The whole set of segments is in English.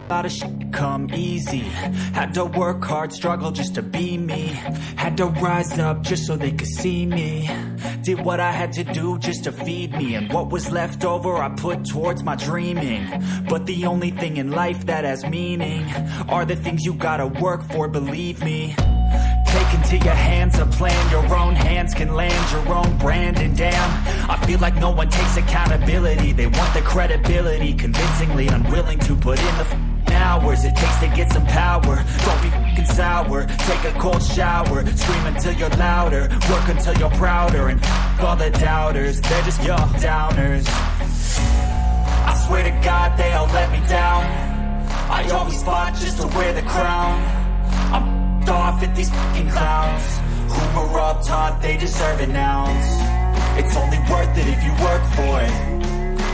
lot of shit come easy. Had to work hard, struggle just to be me. Had to rise up just so they could see me. Did what I had to do just to feed me. And what was left over I put towards my dreaming. But the only thing in life that has meaning are the things you gotta work for, believe me. Take into your hands a plan. Your own hands can land your own brand. And damn, I feel like no one takes accountability. They want the credibility, convincingly unwilling to put in the hours it takes to get some power. Don't be f***ing sour. Take a cold shower. Scream until you're louder. Work until you're prouder. And f*** all the doubters, they're just your downers. I swear to God they all let me down. I always fought just to wear the crown. I'm off at these fucking clowns who were all taught they deserve an ounce. It's only worth it if you work for it.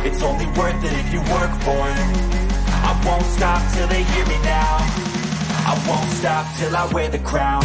It's only worth it if you work for it. I won't stop till they hear me now. I won't stop till I wear the crown.